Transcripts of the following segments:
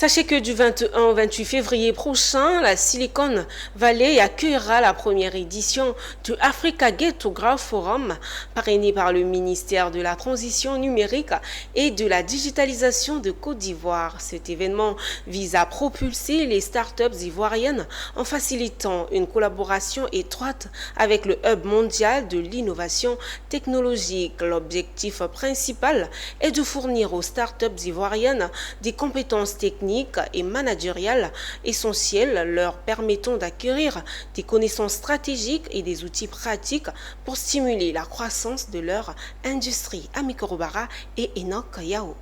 Sachez que du 21 au 28 février prochain, la Silicon Valley accueillera la première édition du Africa Gate to Growth Forum, parrainé par le ministère de la Transition numérique et de la digitalisation de Côte d'Ivoire. Cet événement vise à propulser les startups ivoiriennes en facilitant une collaboration étroite avec le Hub mondial de l'innovation technologique. L'objectif principal est de fournir aux startups ivoiriennes des compétences techniques et managériales essentielles leur permettant d'acquérir des connaissances stratégiques et des outils pratiques pour stimuler la croissance de leur industrie. Amiko Robara et Enoch Yao.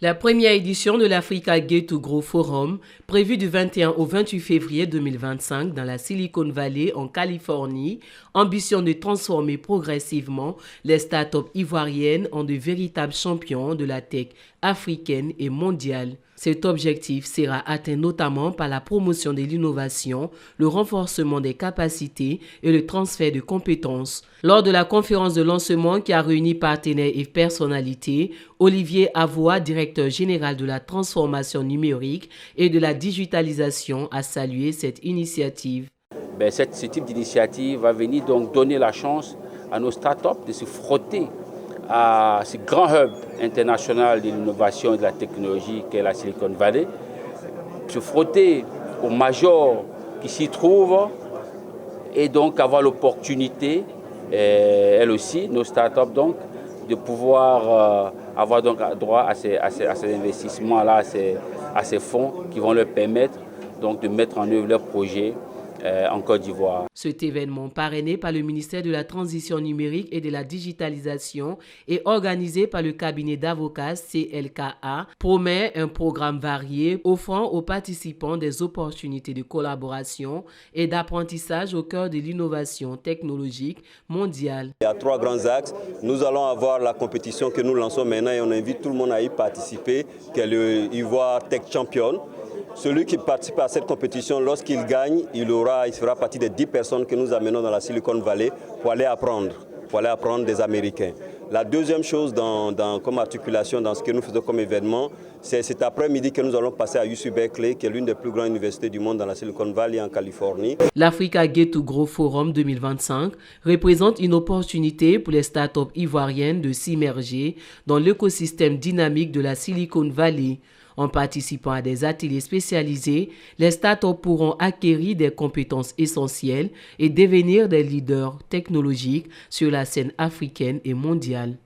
La première édition de l'Africa Gate to Growth Forum, prévue du 21 au 28 février 2025 dans la Silicon Valley en Californie, ambitionne de transformer progressivement les startups ivoiriennes en de véritables champions de la tech africaine et mondiale. Cet objectif sera atteint notamment par la promotion de l'innovation, le renforcement des capacités et le transfert de compétences. Lors de la conférence de lancement qui a réuni partenaires et personnalités, Olivier Avoua, directeur général de la transformation numérique et de la digitalisation, a salué cette initiative. Ce type d'initiative va venir donc donner la chance à nos startups de se frotter à ce grand hub international de l'innovation et de la technologie qu'est la Silicon Valley, se frotter aux majors qui s'y trouvent et donc avoir l'opportunité, elles aussi, nos startups donc, de pouvoir avoir donc droit à ces investissements-là, à ces fonds qui vont leur permettre donc de mettre en œuvre leurs projets en Côte d'Ivoire. Cet événement, parrainé par le ministère de la Transition numérique et de la digitalisation et organisé par le cabinet d'avocats CLKA, promet un programme varié offrant aux participants des opportunités de collaboration et d'apprentissage au cœur de l'innovation technologique mondiale. Il y a 3 grands axes. Nous allons avoir la compétition que nous lançons maintenant et on invite tout le monde à y participer, qui est le Ivoire Tech Champion. Celui qui participe à cette compétition, lorsqu'il gagne, il fera partie des 10 personnes que nous amenons dans la Silicon Valley pour aller apprendre des Américains. La deuxième chose comme articulation dans ce que nous faisons comme événement, c'est cet après-midi que nous allons passer à UC Berkeley, qui est l'une des plus grandes universités du monde dans la Silicon Valley en Californie. L'Africa Gate to Growth Forum 2025 représente une opportunité pour les startups ivoiriennes de s'immerger dans l'écosystème dynamique de la Silicon Valley. En participant à des ateliers spécialisés, les startups pourront acquérir des compétences essentielles et devenir des leaders technologiques sur la scène africaine et mondiale.